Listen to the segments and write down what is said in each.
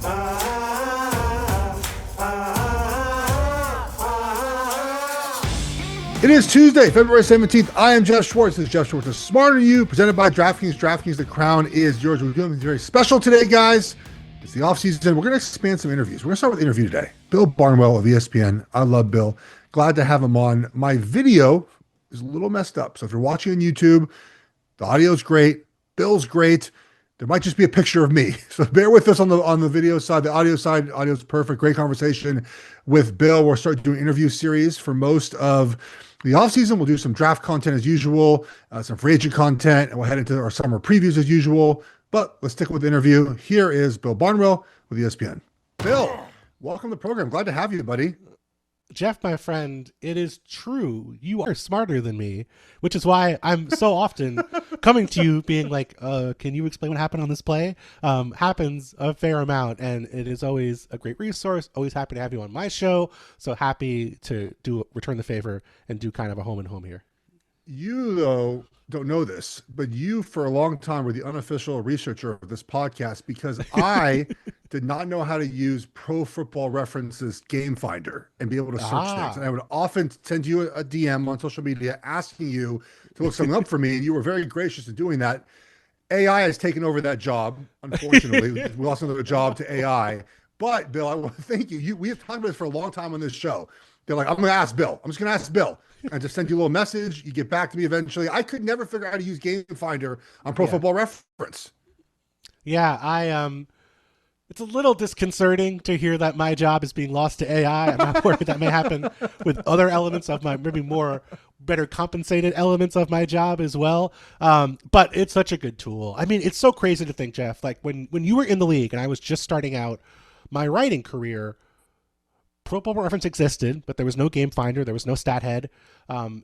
It is Tuesday, February 17th. I am Geoff Schwartz. This is Geoff Schwartz. Smarter Than You, presented by DraftKings. DraftKings, the crown is yours. We're doing something very special today, guys. It's the offseason. We're going to expand some interviews. We're going to start with an interview today. Bill Barnwell of ESPN. I love Bill. Glad to have him on. My video is a little messed up. So if you're watching on YouTube, the audio's great. Bill's great. There might just be a picture of me. So bear with us on the video side. The audio side, audio's perfect. Great conversation with Bill. We'll start doing interview series for most of the offseason. We'll do some draft content as usual, some free agent content, and we'll head into our summer previews as usual. But let's stick with the interview. Here is Bill Barnwell with ESPN. Bill, welcome to the program. Glad to have you, buddy. Jeff, my friend, it is true. You are smarter than me, which is why I'm so often coming to you being like, can you explain what happened on this play? Happens a fair amount, and it is always a great resource. Always happy to have you on my show. So happy to return the favor and do kind of a home and home here. You, though, don't know this, but you for a long time were the unofficial researcher of this podcast because I did not know how to use Pro Football Reference's Game Finder and be able to search things. And I would often send you a DM on social media asking you to look something up for me, and you were very gracious in doing that. AI has taken over that job, unfortunately. We lost another job to AI. But, Bill, I want to thank you. We have talked about this for a long time on this show. They're like, I'm going to ask Bill. I'm just going to ask Bill. I just send you a little message. You get back to me eventually. I could never figure out how to use Game Finder on Pro Football Reference. Yeah, it's a little disconcerting to hear that my job is being lost to AI. I'm not worried that may happen with other elements of my, maybe more better compensated elements of my job as well. But it's such a good tool. I mean, it's so crazy to think, Jeff, like when you were in the league and I was just starting out my writing career, Pro Football Reference existed, but there was no Game Finder. There was no StatHead.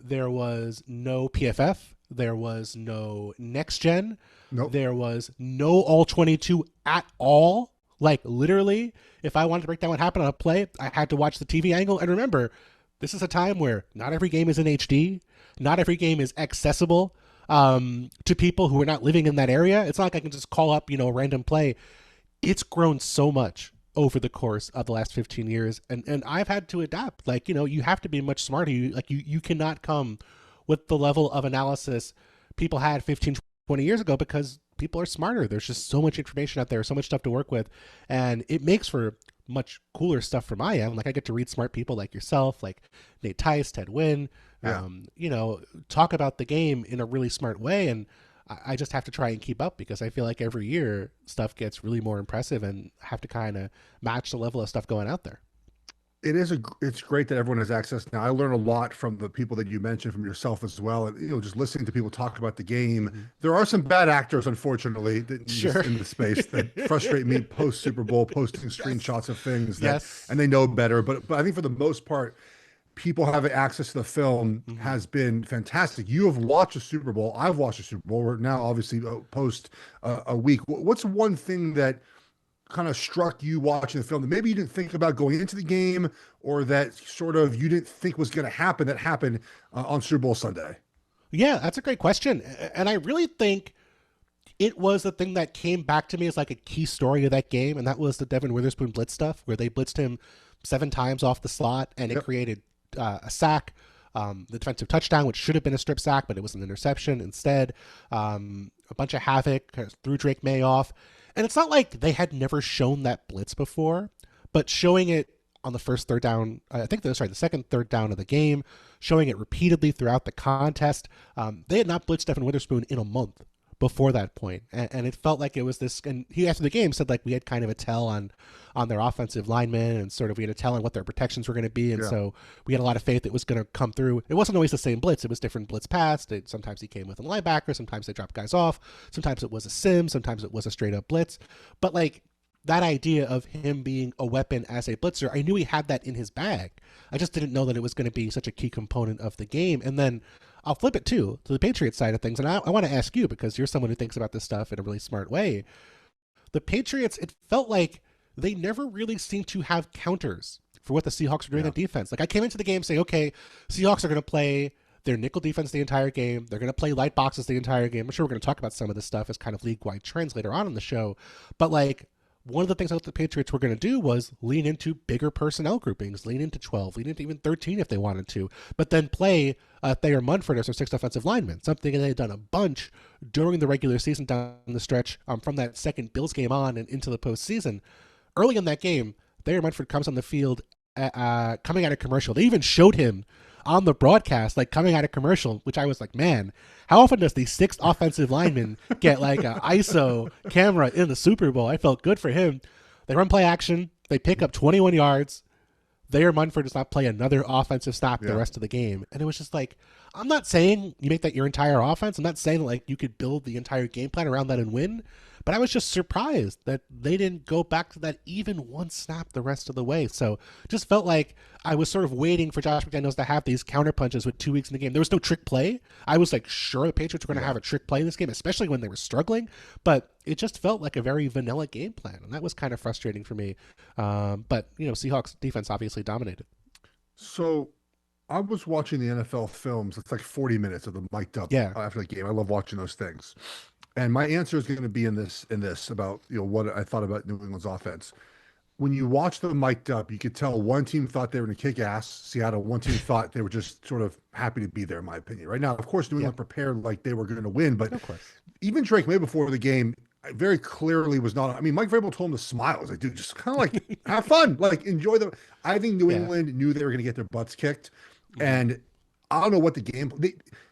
There was no PFF. There was no Next Gen. Nope. There was no All-22 at all. Like, literally, if I wanted to break down what happened on a play, I had to watch the TV angle. And remember, this is a time where not every game is in HD. Not every game is accessible to people who are not living in that area. It's not like I can just call up, a random play. It's grown so much over the course of the last 15 years. And I've had to adapt. Like, you have to be much smarter. You cannot come with the level of analysis people had 15, 20 years ago because people are smarter. There's just so much information out there, so much stuff to work with. And it makes for much cooler stuff from my end. Like I get to read smart people like yourself, like Nate Tice, Ted Wynn, talk about the game in a really smart way. And I just have to try and keep up because I feel like every year stuff gets really more impressive and have to kind of match the level of stuff going out there. It's great that everyone has access now. I learn a lot from the people that you mentioned, from yourself as well, and just listening to people talk about the game. Mm-hmm. There are some bad actors, unfortunately, in the space that frustrate me post Super Bowl, posting screenshots of things and they know better. But I think for the most part, people having access to the film has been fantastic. You have watched a Super Bowl. I've watched a Super Bowl. We're now obviously post a week. What's one thing that kind of struck you watching the film that maybe you didn't think about going into the game, or that sort of you didn't think was going to happen that happened on Super Bowl Sunday? Yeah, that's a great question. And I really think it was the thing that came back to me as like a key story of that game. And that was the Devin Witherspoon blitz stuff where they blitzed him 7 times off the slot and it created a sack, the defensive touchdown, which should have been a strip sack, but it was an interception instead. A bunch of havoc, threw Drake May off. And it's not like they had never shown that blitz before, but showing it on the first third down, the second third down of the game, showing it repeatedly throughout the contest. They had not blitzed Devin Witherspoon in a month before that point. And it felt like it was this, and he after the game said like we had kind of a tell on their offensive linemen and sort of we had a tell on what their protections were going to be. And so we had a lot of faith it was going to come through. It wasn't always the same blitz. It was different blitz paths. Sometimes he came with a linebacker. Sometimes they dropped guys off. Sometimes it was a sim. Sometimes it was a straight up blitz. But like that idea of him being a weapon as a blitzer, I knew he had that in his bag. I just didn't know that it was going to be such a key component of the game. And then I'll flip it too to the Patriots side of things. And I want to ask you, because you're someone who thinks about this stuff in a really smart way. The Patriots, it felt like they never really seemed to have counters for what the Seahawks were doing on defense. Like I came into the game saying, okay, Seahawks are going to play their nickel defense the entire game. They're going to play light boxes the entire game. I'm sure we're going to talk about some of this stuff as kind of league-wide trends later on in the show. But like, one of the things I thought the Patriots were going to do was lean into bigger personnel groupings, lean into 12, lean into even 13 if they wanted to, but then play Thayer Munford as their sixth offensive lineman, something they had done a bunch during the regular season down the stretch from that second Bills game on and into the postseason. Early in that game, Thayer Munford comes on the field coming out of commercial. They even showed him on the broadcast, like coming out of commercial, which I was like, man, how often does the sixth offensive lineman get like an ISO camera in the Super Bowl? I felt good for him. They run play action. They pick up 21 yards. Thayer Munford does not play another offensive snap the rest of the game. And it was just like, I'm not saying you make that your entire offense. I'm not saying like you could build the entire game plan around that and win. But I was just surprised that they didn't go back to that even one snap the rest of the way. So just felt like I was sort of waiting for Josh McDaniels to have these counter punches with 2 weeks in the game. There was no trick play. I was like, sure, the Patriots were going to have a trick play in this game, especially when they were struggling. But it just felt like a very vanilla game plan. And that was kind of frustrating for me. But, Seahawks defense obviously dominated. So I was watching the NFL films. It's like 40 minutes of them mic'd up after the game. I love watching those things. And my answer is going to be in this about what I thought about New England's offense. When you watch them mic'd up, you could tell one team thought they were going to kick ass, Seattle. One team thought they were just sort of happy to be there, in my opinion. Right now, of course, New England prepared like they were going to win, but even Drake May before the game very clearly was not. I mean, Mike Vrabel told him to smile. I was like, dude, just kind of like have fun, like enjoy the. I think New England knew they were going to get their butts kicked, and I don't know what the game.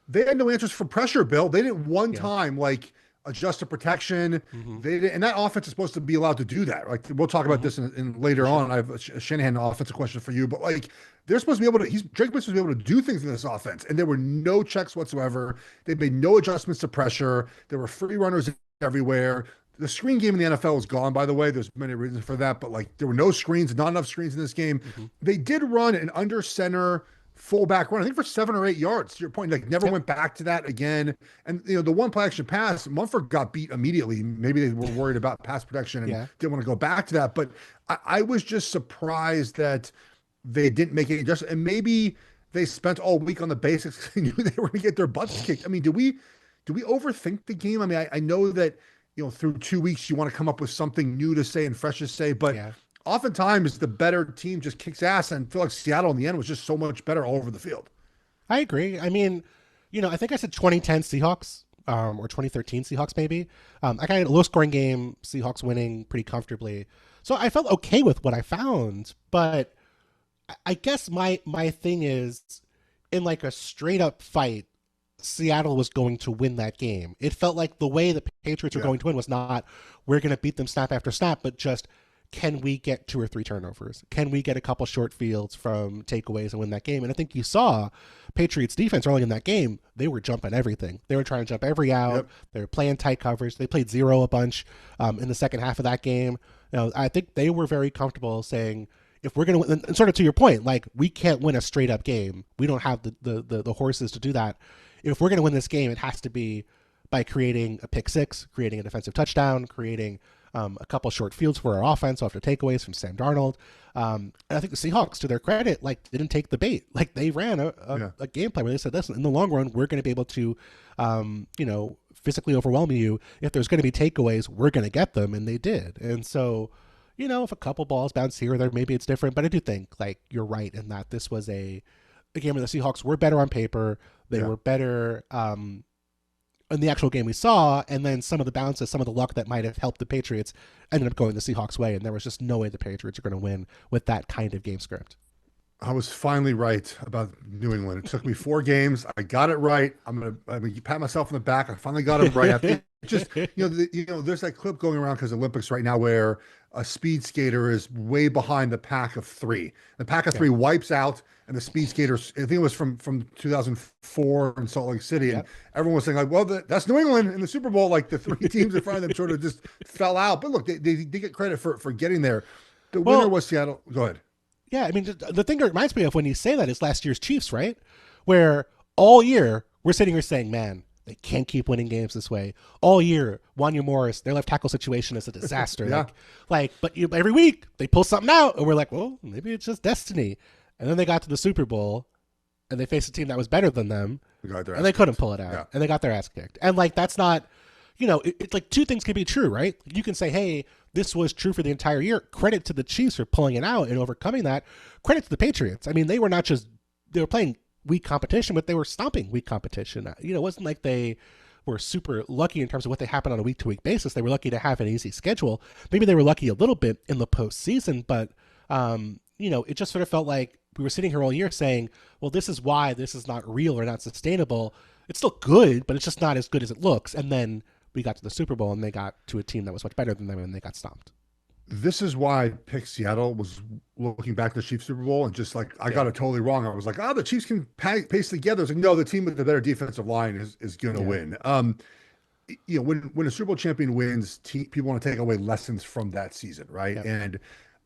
They had no answers for pressure, Bill. They didn't one time like adjust to protection. They didn't, and that offense is supposed to be allowed to do that. Like we'll talk about this in later on. I have a Shanahan offensive question for you, but like they're supposed to be able to. Drake was supposed to be able to do things in this offense, and there were no checks whatsoever. They made no adjustments to pressure. There were free runners everywhere. The screen game in the NFL is gone, by the way. There's many reasons for that, but like there were no screens, not enough screens in this game. They did run an under center fullback run, I think for 7 or 8 yards. To your point, like never went back to that again. And the one play action pass, Munford got beat immediately. Maybe they were worried about pass protection and didn't want to go back to that. But I was just surprised that they didn't make any adjustments. And maybe they spent all week on the basics. They knew they were going to get their butts kicked. I mean, do we overthink the game? I mean, I know that through 2 weeks you want to come up with something new to say and fresh to say, but oftentimes the better team just kicks ass, and I feel like Seattle in the end was just so much better all over the field. I agree. I mean, I think I said 2010 Seahawks or 2013 Seahawks maybe. I got a low-scoring game, Seahawks winning pretty comfortably. So I felt okay with what I found, but I guess my thing is in like a straight-up fight, Seattle was going to win that game. It felt like the way the Patriots were going to win was not we're going to beat them snap after snap, but just can we get 2 or 3 turnovers? Can we get a couple short fields from takeaways and win that game? And I think you saw Patriots defense early in that game. They were jumping everything. They were trying to jump every out. They were playing tight coverage. They played zero a bunch in the second half of that game. I think they were very comfortable saying, if we're going to win, and sort of to your point, like we can't win a straight up game. We don't have the horses to do that. If we're going to win this game, it has to be by creating a pick six, creating a defensive touchdown, creating a couple short fields for our offense after takeaways from Sam Darnold. And I think the Seahawks, to their credit, like didn't take the bait. Like they ran a game plan where they said, listen, in the long run, we're going to be able to, physically overwhelm you. If there's going to be takeaways, we're going to get them. And they did. And so, if a couple balls bounce here or there, maybe it's different. But I do think like you're right in that this was a game where the Seahawks were better on paper. They were better in the actual game we saw, and then some of the bounces, some of the luck that might have helped the Patriots ended up going the Seahawks' way, and there was just no way the Patriots are going to win with that kind of game script. I was finally right about New England. It took me 4 games. I got it right. I'm gonna pat myself on the back. I finally got it right. I think just there's that clip going around because Olympics right now where a speed skater is way behind the pack of 3. The pack of 3 wipes out, and the speed skaters, I think it was from 2004 in Salt Lake City, and everyone was saying like, well, that's New England in the Super Bowl. Like the 3 teams in front of them sort of just fell out. But look, they get credit for getting there. The winner was Seattle. Go ahead. Yeah, I mean, the thing that reminds me of when you say that is last year's Chiefs, right? Where all year we're sitting here saying, man, they can't keep winning games this way. All year, Wanya Morris, their left tackle situation is a disaster. But every week they pull something out, and we're like, well, maybe it's just destiny. And then they got to the Super Bowl, and they faced a team that was better than them, and they couldn't pull it out, and they got their ass kicked. And like that's not, it's like 2 things can be true, right? You can say, hey, this was true for the entire year. Credit to the Chiefs for pulling it out and overcoming that. Credit to the Patriots. I mean, they were playing weak competition, but they were stomping weak competition. It wasn't like they were super lucky in terms of what they happen on a week-to-week basis. They were lucky to have an easy schedule. Maybe they were lucky a little bit in the postseason, but it just sort of felt like we were sitting here all year saying, well, this is why this is not real or not sustainable. It's still good, but it's just not as good as it looks. And then we got to the Super Bowl and they got to a team that was much better than them and they got stomped. This is why I picked Seattle. Was looking back to the Chiefs Super Bowl and just like I got it totally wrong. I was like, the Chiefs can pace together. It's like, no, the team with the better defensive line is going to win. When a Super Bowl champion wins, people want to take away lessons from that season, right? Yep. And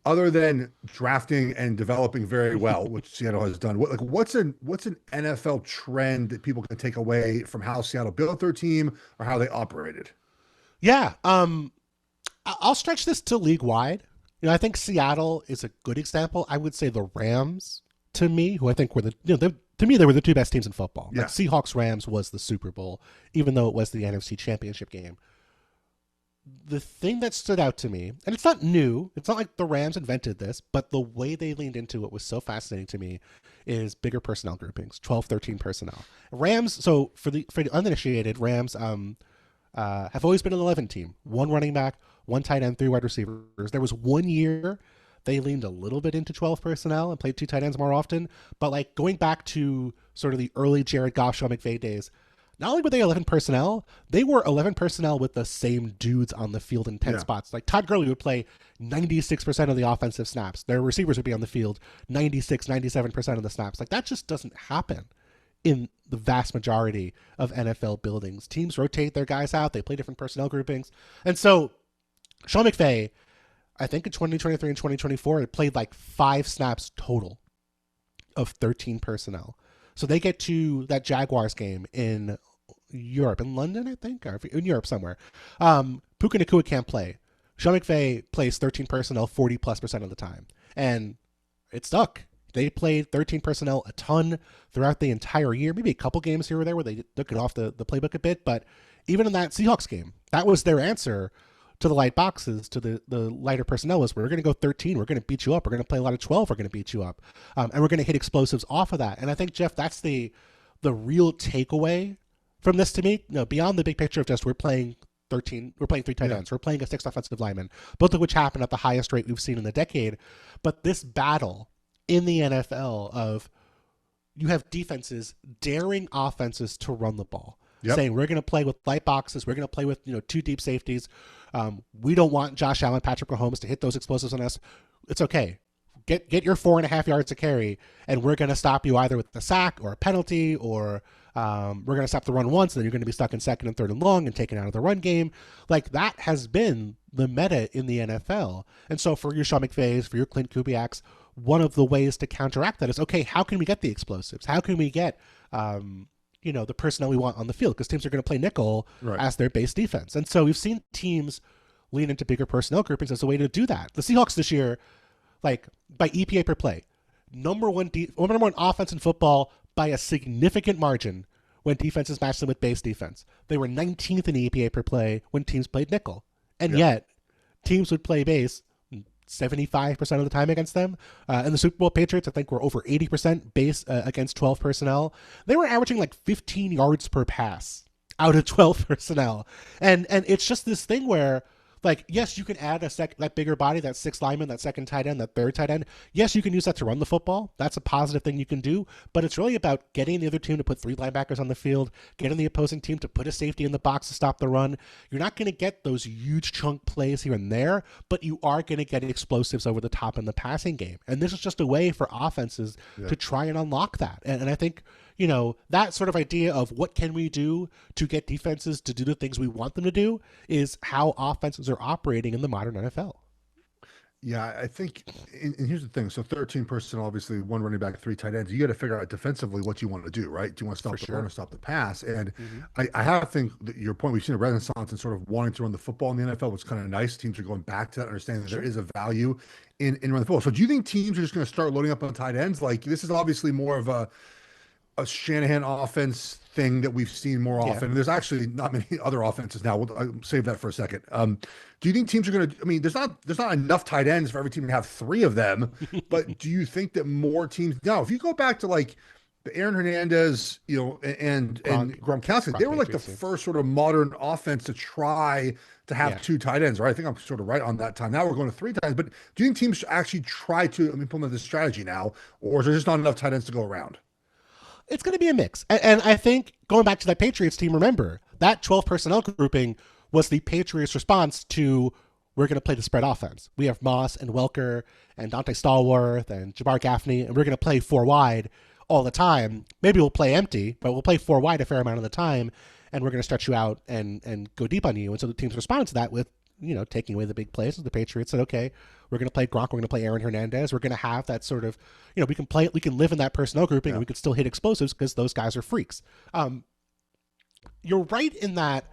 other than drafting and developing very well, which Seattle has done, what's an NFL trend that people can take away from how Seattle built their team or how they operated? Yeah. I'll stretch this to league wide. I think Seattle is a good example. I would say the Rams, to me, who I think were to me, they were the two best teams in football. Yeah. Like Seahawks Rams was the Super Bowl, even though it was the NFC Championship game. The thing that stood out to me, and it's not new, it's not like the Rams invented this, but the way they leaned into it was so fascinating to me, is bigger personnel groupings, 12, 13 personnel. Rams, so for the uninitiated, Rams have always been an 11 team. One running back, one tight end, 3 wide receivers. There was 1 year they leaned a little bit into 12 personnel and played 2 tight ends more often. But like going back to sort of the early Jared Goff, Sean McVay days, not only were they 11 personnel, they were 11 personnel with the same dudes on the field in 10 spots. Like Todd Gurley would play 96% of the offensive snaps. Their receivers would be on the field 96, 97% of the snaps. Like that just doesn't happen in the vast majority of NFL buildings. Teams rotate their guys out. They play different personnel groupings. And so Sean McVay, I think in 2023 and 2024, it played like 5 snaps total of 13 personnel. So they get to that Jaguars game in Europe, in London, I think, or in Europe somewhere. Puka Nacua can't play. Sean McVay plays 13 personnel 40+% of the time. And it stuck. They played 13 personnel a ton throughout the entire year, maybe a couple games here or there where they took it off the playbook a bit. But even in that Seahawks game, that was their answer to the light boxes, to the lighter personnel, was we're going to go 13. We're going to beat you up. We're going to play a lot of 12. We're going to beat you up. And we're going to hit explosives off of that. And I think, Geoff, that's the real takeaway from this to me, beyond the big picture of just we're playing 13, we're playing 3 tight ends, we're playing a 6 offensive lineman, both of which happen at the highest rate we've seen in a decade. But this battle in the NFL of you have defenses daring offenses to run the ball, saying we're going to play with light boxes, we're going to play with 2 deep safeties. We don't want Josh Allen, Patrick Mahomes to hit those explosives on us. It's okay. Get your 4.5 yards to carry, and we're going to stop you either with a sack or a penalty, or we're going to stop the run once, and then you're going to be stuck in 2nd and 3rd and long and taken out of the run game. Like that has been the meta in the NFL. And so for your Sean McVays, for your Clint Kubiaks, one of the ways to counteract that is, okay, how can we get the explosives? How can we get the personnel we want on the field? Because teams are going to play nickel as their base defense. And so we've seen teams lean into bigger personnel groupings as a way to do that. The Seahawks this year, like by EPA per play, number one offense in football by a significant margin when defenses matched them with base defense. They were 19th in EPA per play when teams played nickel. And yet teams would play base 75% of the time against them. And the Super Bowl Patriots, I think, were over 80% base against 12 personnel. They were averaging like 15 yards per pass out of 12 personnel. And it's just this thing where, like, yes, you can add that bigger body, that 6th lineman, that 2nd tight end, that 3rd tight end. Yes, you can use that to run the football. That's a positive thing you can do. But it's really about getting the other team to put 3 linebackers on the field, getting the opposing team to put a safety in the box to stop the run. You're not going to get those huge chunk plays here and there, but you are going to get explosives over the top in the passing game. And this is just a way for offenses to try and unlock that. And I think, that sort of idea of what can we do to get defenses to do the things we want them to do is how offenses are operating in the modern NFL. Yeah, I think, and here's the thing. So 13 personnel, obviously 1 running back, 3 tight ends. You got to figure out defensively what you want to do, right? Do you want to stop the run or stop the pass? And I have to think that your point, we've seen a renaissance in sort of wanting to run the football in the NFL, which is kind of nice. Teams are going back to that, understanding that there is a value in running the football. So do you think teams are just going to start loading up on tight ends? Like, this is obviously more of a Shanahan offense thing that we've seen more Yeah. often. There's actually not many other offenses now. I'll save that for a second. Do you think teams are going to? I mean, there's not enough tight ends for every team to have three of them. But do you think that more teams now? If you go back to like the Aaron Hernandez, and Gronkowski, they were like the first sort of modern offense to try to have two tight ends, right? I think I'm sort of right on that time. Now we're going to three tight ends. But do you think teams should actually try to implement this strategy now, or is there just not enough tight ends to go around? It's going to be a mix. And I think going back to that Patriots team, remember, that 12 personnel grouping was the Patriots' response to, we're going to play the spread offense. We have Moss and Welker and Dante Stallworth and Jabbar Gaffney, and we're going to play four wide all the time. Maybe we'll play empty, but we'll play four wide a fair amount of the time, and we're going to stretch you out and go deep on you. And so the teams responded to that with, taking away the big plays. The Patriots said, okay, we're going to play Gronk, we're going to play Aaron Hernandez. We're going to have that sort of, we can live in that personnel grouping and we can still hit explosives because those guys are freaks. You're right in that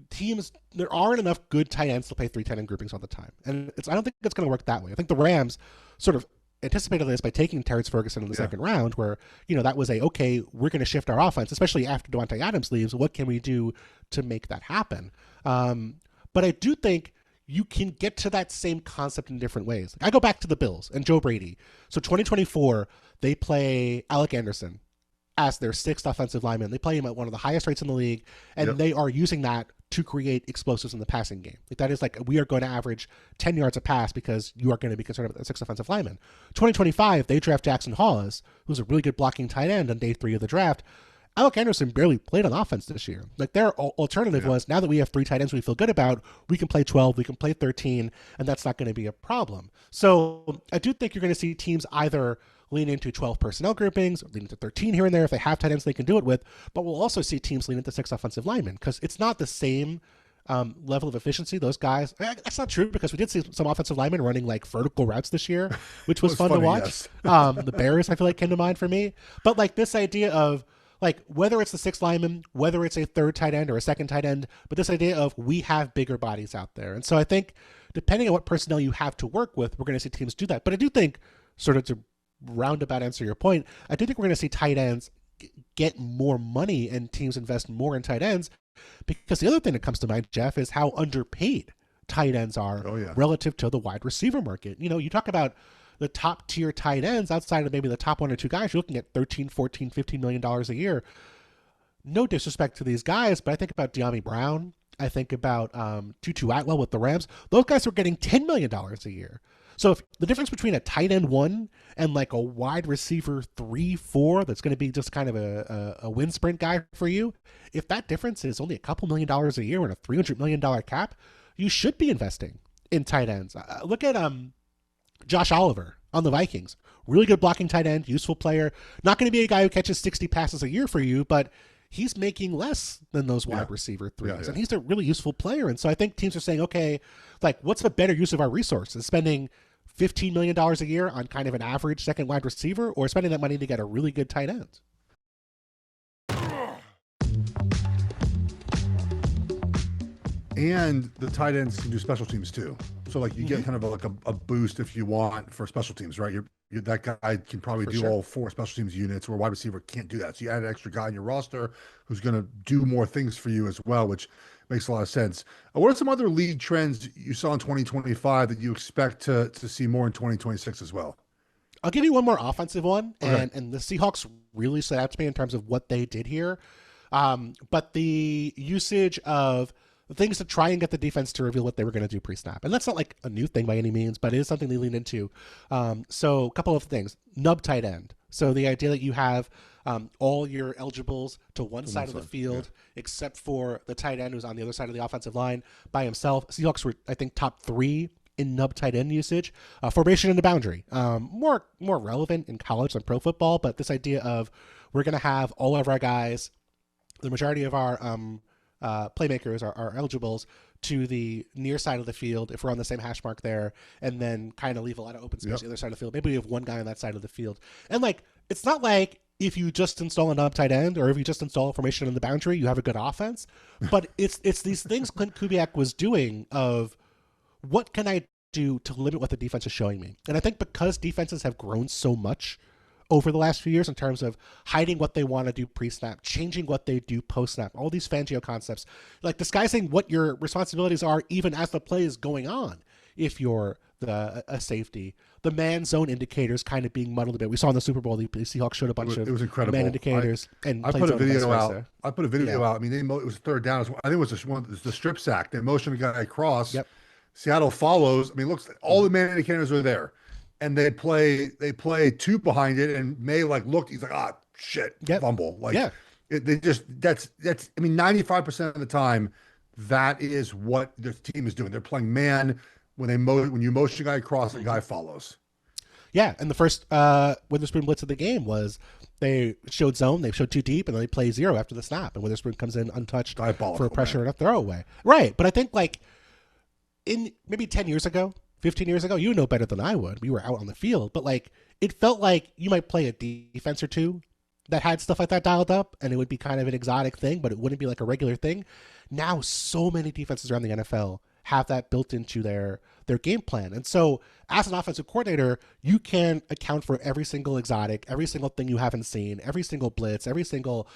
teams, there aren't enough good tight ends to play 3 tight end groupings all the time. And I don't think it's going to work that way. I think the Rams sort of anticipated this by taking Terrence Ferguson in the second round, where, that was okay, we're going to shift our offense, especially after Devontae Adams leaves. What can we do to make that happen? But I do think you can get to that same concept in different ways. I go back to the Bills and Joe Brady. So 2024, they play Alec Anderson as their 6th offensive lineman. They play him at one of the highest rates in the league, and they are using that to create explosives in the passing game. That is we are going to average 10 yards a pass because you are going to be concerned about the 6th offensive lineman. 2025, they draft Jackson Hawes, who's a really good blocking tight end on day 3 of the draft. Alec Anderson barely played on offense this year. Their alternative was, now that we have 3 tight ends we feel good about, we can play 12, we can play 13, and that's not going to be a problem. So I do think you're going to see teams either lean into 12 personnel groupings, or lean into 13 here and there if they have tight ends they can do it with, but we'll also see teams lean into 6 offensive linemen, because it's not the same level of efficiency. Those guys, that's not true, because we did see some offensive linemen running vertical routes this year, which was fun to watch. Yes. The Bears, I feel came to mind for me. But this idea of, whether it's the 6th lineman, whether it's a 3rd tight end or a 2nd tight end, but this idea of we have bigger bodies out there. And so I think depending on what personnel you have to work with, we're going to see teams do that. But I do think, sort of to roundabout answer your point, I do think we're going to see tight ends get more money and teams invest more in tight ends, because the other thing that comes to mind, Jeff, is how underpaid tight ends are relative to the wide receiver market. You talk about the top tier tight ends outside of maybe the top 1 or 2 guys, you're looking at $13, $14, $15 million a year. No disrespect to these guys, but I think about De'Ami Brown. I think about Tutu Atwell with the Rams. Those guys are getting $10 million a year. So if the difference between a tight end 1 and a wide receiver 3, 4, that's going to be just kind of a wind sprint guy for you, if that difference is only a couple $1 million a year and a $300 million cap, you should be investing in tight ends. Look at Josh Oliver on the Vikings. Really good blocking tight end, useful player. Not going to be a guy who catches 60 passes a year for you, but he's making less than those wide receiver 3s. And he's a really useful player. And so I think teams are saying, okay, what's the better use of our resources? Spending $15 million a year on kind of an average second wide receiver, or spending that money to get a really good tight end? And the tight ends can do special teams too. So you get kind of a boost if you want for special teams, right? That guy can probably do all 4 special teams units, where a wide receiver can't do that. So you add an extra guy in your roster who's going to do more things for you as well, which makes a lot of sense. What are some other league trends you saw in 2025 that you expect to see more in 2026 as well? I'll give you one more offensive one, and the Seahawks really stood out to me in terms of what they did here. But the usage of things to try and get the defense to reveal what they were going to do pre-snap. And that's not a new thing by any means, but it is something they lean into. So a couple of things. Nub tight end. So the idea that you have all your eligibles to one side of the field, except for the tight end who's on the other side of the offensive line by himself. Seahawks were, I think, top 3 in nub tight end usage. Formation in the boundary. More relevant in college than pro football, but this idea of we're going to have all of our guys, the majority of our playmakers are eligibles to the near side of the field if we're on the same hash mark there, and then kind of leave a lot of open space on the other side of the field. Maybe we have one guy on that side of the field. And it's not if you just install a nub tight end, or if you just install a formation in the boundary, you have a good offense. But it's these things Clint Kubiak was doing of, what can I do to limit what the defense is showing me? And I think because defenses have grown so much over the last few years in terms of hiding what they want to do pre-snap, changing what they do post-snap, all these Fangio concepts, like disguising what your responsibilities are even as the play is going on. If you're a safety, the man zone indicators kind of being muddled a bit. We saw in the Super Bowl, the Seahawks showed a bunch of it was incredible. man indicators. I put a video out. I mean, it was third down. I think it was the strip sack. They motioned the guy across. Yep. Seattle follows. I mean, looks all the man indicators are there, and they play two behind it, and May looked. He's like, shit, fumble. That's. I mean, 95% of the time, that is what the team is doing. They're playing man. When you motion a guy across, the guy follows. Yeah, and the first Witherspoon blitz of the game was they showed zone, they showed too deep, and then they play zero after the snap, and Witherspoon comes in untouched for a pressure and a throwaway. Right, but I think in maybe 10 years ago, 15 years ago, you know better than I would. We were out on the field, but it felt like you might play a defense or two that had stuff like that dialed up, and it would be kind of an exotic thing, but it wouldn't be like a regular thing. Now, so many defenses around the NFL have that built into their game plan. And so as an offensive coordinator, you can account for every single exotic, every single thing you haven't seen, every single blitz, every single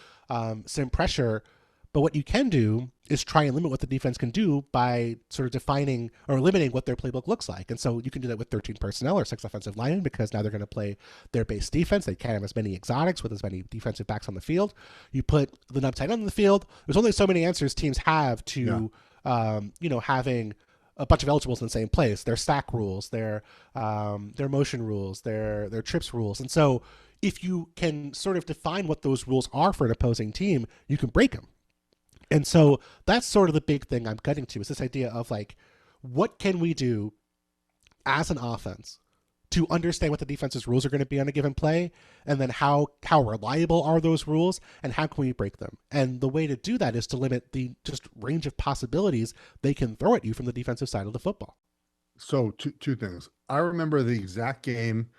sim pressure. But what you can do is try and limit what the defense can do by sort of defining or limiting what their playbook looks like. And so you can do that with 13 personnel or 6 offensive linemen, because now they're going to play their base defense. They can't have as many exotics with as many defensive backs on the field. You put the nub tight end on the field. There's only so many answers teams have to having a bunch of eligibles in the same place, their stack rules, their motion rules, their trips rules. And so if you can sort of define what those rules are for an opposing team, you can break them. And so that's sort of the big thing I'm getting to, is this idea of what can we do as an offense to understand what the defense's rules are going to be on a given play, and then how reliable are those rules, and how can we break them? And the way to do that is to limit the just range of possibilities they can throw at you from the defensive side of the football. So two things. I remember the exact game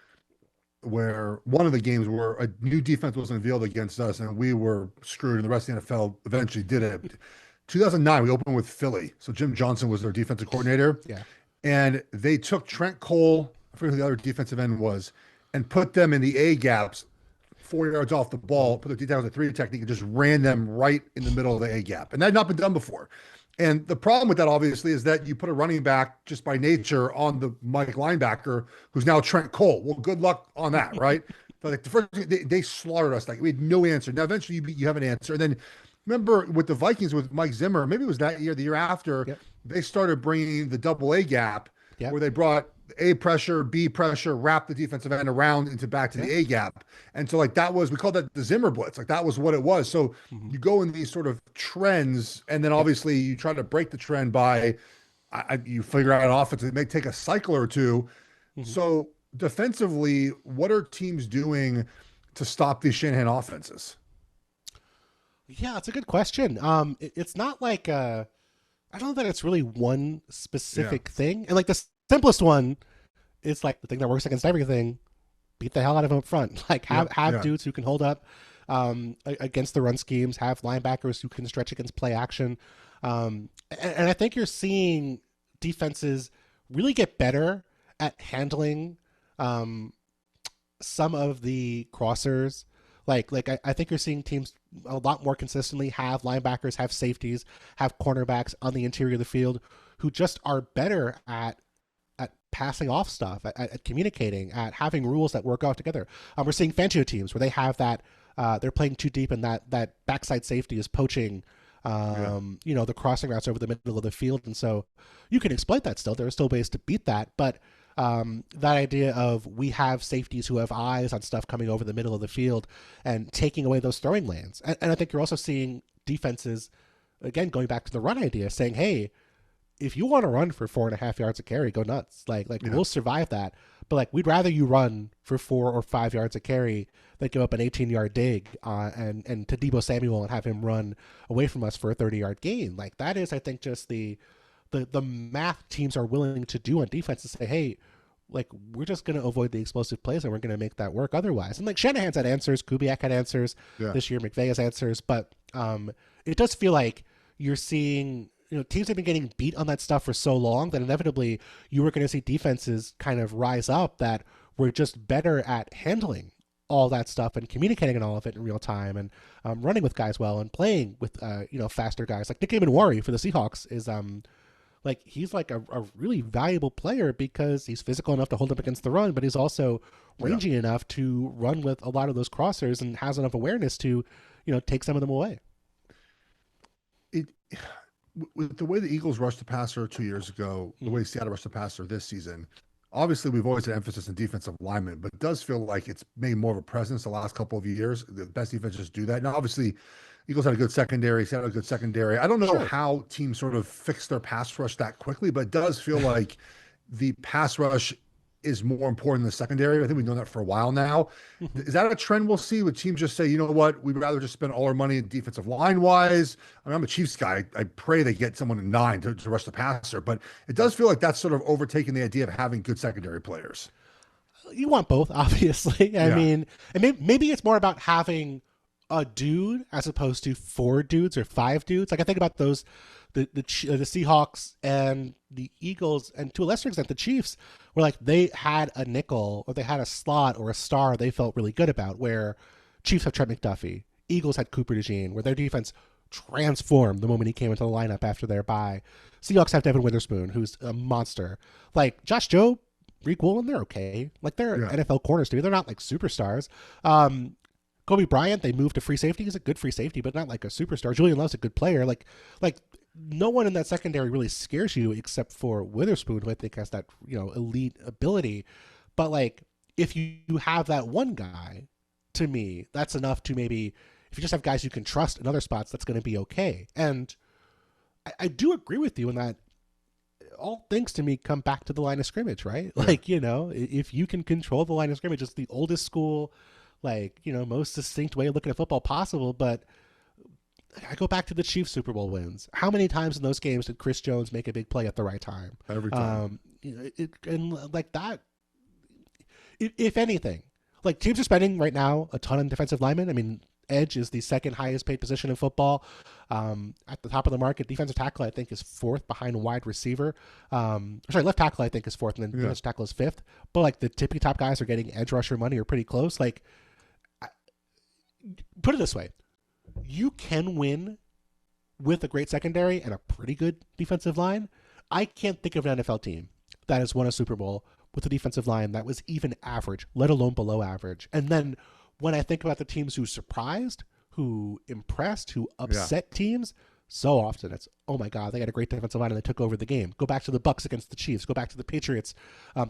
where one of the games where a new defense was unveiled against us and we were screwed, and the rest of the NFL eventually did it. 2009, we opened with Philly. So Jim Johnson was their defensive coordinator. Yeah. And they took Trent Cole, I forget who the other defensive end was, and put them in the A gaps 4 yards off the ball, put their D-tackles in a 3 technique, and just ran them right in the middle of the A gap. And that had not been done before. And the problem with that, obviously, is that you put a running back just by nature on the Mike linebacker, who's now Trent Cole. Well, good luck on that, right? But the first they slaughtered us. We had no answer. Now, eventually, you have an answer. And then remember with the Vikings with Mike Zimmer, maybe it was that year, the year after, they started bringing the double A gap, where they brought A pressure, B pressure, wrap the defensive end around into back to the A gap. And so that was, we called that the Zimmer blitz. That was what it was. So you go in these sort of trends, and then obviously you try to break the trend by, you figure out an offense. It may take a cycle or two. So defensively, what are teams doing to stop these Shanahan offenses? Yeah, that's a good question. It's not I don't know that it's really one specific thing. And the simplest one is the thing that works against everything: beat the hell out of them up front. Have dudes who can hold up against the run schemes, have linebackers who can stretch against play action. And I think you're seeing defenses really get better at handling some of the crossers. I think you're seeing teams a lot more consistently have linebackers, have safeties, have cornerbacks on the interior of the field who just are better at passing off stuff, at communicating, at having rules that work out together. We're seeing Fangio teams where they have that, they're playing too deep, and that backside safety is poaching the crossing routes over the middle of the field. And so you can exploit that still. There are still ways to beat that, but that idea of we have safeties who have eyes on stuff coming over the middle of the field and taking away those throwing lanes. And I think you're also seeing defenses, again, going back to the run idea, saying, hey, if you want to run for 4.5 yards a carry, go nuts. We'll survive that. But we'd rather you run for 4 or 5 yards a carry than give up an 18-yard dig and to Deebo Samuel and have him run away from us for a 30-yard gain. That is, I think, just the math teams are willing to do on defense, to say, hey, we're just going to avoid the explosive plays and we're going to make that work otherwise. And Shanahan's had answers, Kubiak had answers this year, McVay has answers, but it does feel like you're seeing, teams have been getting beat on that stuff for so long that inevitably you were going to see defenses kind of rise up that were just better at handling all that stuff and communicating on all of it in real time and running with guys well and playing with faster guys. Like Nick Manwari for the Seahawks is like he's like a really valuable player because he's physical enough to hold up against the run, but he's also rangy enough to run with a lot of those crossers and has enough awareness to, take some of them away. With the way the Eagles rushed the passer 2 years ago, the way Seattle rushed the passer this season, obviously we've always had emphasis on defensive alignment, but it does feel like it's made more of a presence the last couple of years. The best defenses do that. Now, obviously, Eagles had a good secondary. Seattle had a good secondary. I don't know how teams sort of fix their pass rush that quickly, but it does feel like the pass rush is more important than the secondary. I think we've known that for a while now. Is that a trend we'll see? Would teams just say, you know what, we'd rather just spend all our money defensive line wise? I mean, I'm a Chiefs guy. I pray they get someone in 9 to rush the passer, but it does feel like that's sort of overtaking the idea of having good secondary players. You want both, obviously. I mean, and maybe it's more about having a dude as opposed to 4 dudes or 5 dudes. Like I think about those, the Seahawks and the Eagles, and to a lesser extent the Chiefs, where like they had a nickel or they had a slot or a star they felt really good about, where Chiefs have Trent McDuffie, Eagles had Cooper DeJean, where their defense transformed the moment he came into the lineup after their bye. Seahawks have Devin Witherspoon, who's a monster. Like Josh Jobe, Reek Woolen, they're okay. Like they're NFL corners to me. They're not like superstars. Kobe Bryant, they moved to free safety. He's a good free safety, but not like a superstar. Julian Love's a good player. Like no one in that secondary really scares you except for Witherspoon, who I think has that, elite ability. But like, if you have that one guy, to me, that's enough to maybe, if you just have guys you can trust in other spots, that's going to be okay. And I do agree with you in that all things to me come back to the line of scrimmage, right? Yeah. Like, if you can control the line of scrimmage, it's the oldest school, like, most distinct way of looking at football possible. But I go back to the Chiefs Super Bowl wins. How many times in those games did Chris Jones make a big play at the right time? Every time. And like that, if anything, like teams are spending right now a ton on defensive linemen. I mean, edge is the second highest paid position in football. At the top of the market, defensive tackle, I think, is 4th behind wide receiver. Left tackle, I think, is 4th, and then defensive tackle is 5th. But like the tippy top guys are getting edge rusher money or pretty close. Like, put it this way. You can win with a great secondary and a pretty good defensive line. I can't think of an NFL team that has won a Super Bowl with a defensive line that was even average, let alone below average. And then when I think about the teams who surprised, who impressed, who upset teams, so often it's, oh my God, they got a great defensive line and they took over the game. Go back to the Bucks against the Chiefs. Go back to the Patriots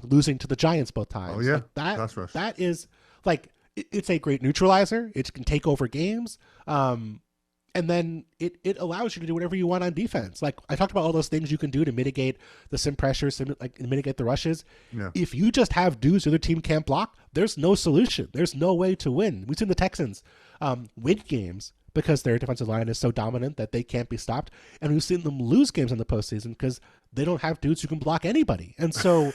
losing to the Giants both times. Oh yeah, like that is like, it's a great neutralizer. It can take over games. And then it allows you to do whatever you want on defense. Like I talked about all those things you can do to mitigate the sim pressures, mitigate the rushes. Yeah. If you just have dudes the other team can't block, there's no solution. There's no way to win. We've seen the Texans win games because their defensive line is so dominant that they can't be stopped. And we've seen them lose games in the postseason because they don't have dudes who can block anybody. And so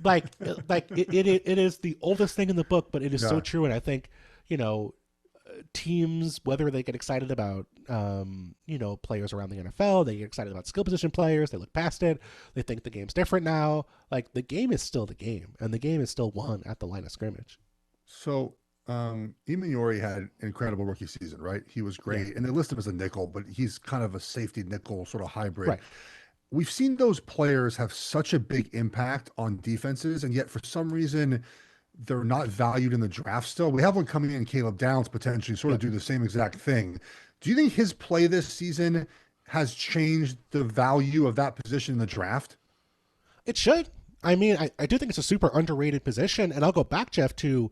it is the oldest thing in the book, but it is so true. And I think, teams, whether they get excited about, players around the NFL, they get excited about skill position players, they look past it, they think the game's different now. Like the game is still the game, and the game is still won at the line of scrimmage. So, Imanari had an incredible rookie season, right? He was great, and they list him as a nickel, but he's kind of a safety nickel sort of hybrid. Right. We've seen those players have such a big impact on defenses, and yet for some reason they're not valued in the draft still. We have one coming in, Caleb Downs, potentially sort of do the same exact thing. Do you think his play this season has changed the value of that position in the draft? It should. I mean, I do think it's a super underrated position. And I'll go back, Geoff, to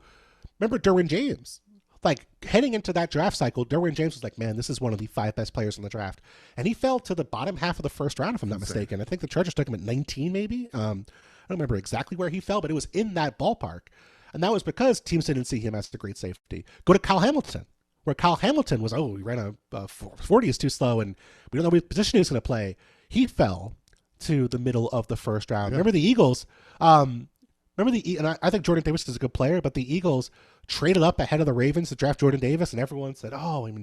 remember Derwin James. Like heading into that draft cycle, Derwin James was like, man, this is one of the 5 best players in the draft. And he fell to the bottom half of the first round, if I'm not mistaken. I think the Chargers took him at 19, maybe. I don't remember exactly where he fell, but it was in that ballpark. And that was because teams didn't see him as the great safety. Go to Kyle Hamilton, where Kyle Hamilton was, he ran a 40 is too slow, and we don't know what position he was going to play. He fell to the middle of the first round. Yeah. Remember the Eagles? And I think Jordan Davis is a good player, but the Eagles traded up ahead of the Ravens to draft Jordan Davis, and everyone said,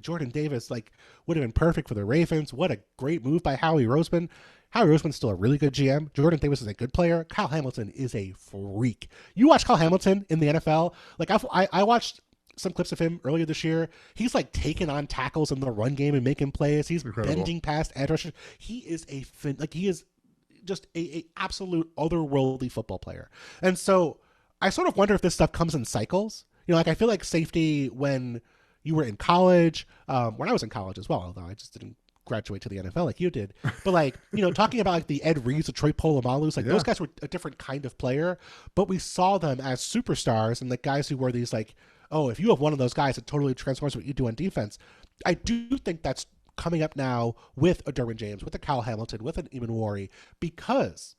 Jordan Davis would have been perfect for the Ravens. What a great move by Howie Roseman. Howie Roseman's still a really good GM. Jordan Davis is a good player. Kyle Hamilton is a freak. You watch Kyle Hamilton in the NFL. Like I watched some clips of him earlier this year. He's like taking on tackles in the run game and making plays. He's bending past edge rushers. He is he is just a absolute otherworldly football player. And so I sort of wonder if this stuff comes in cycles. Like I feel like safety when you were in college, when I was in college as well, although I just didn't graduate to the NFL like you did. But like, talking about like the Ed Reeds, the Troy Polamalu's, like those guys were a different kind of player, but we saw them as superstars and like guys who were these like, oh, if you have one of those guys, it totally transforms what you do on defense. I do think that's coming up now with a Derwin James, with a Kyle Hamilton, with an Eamon Warry, because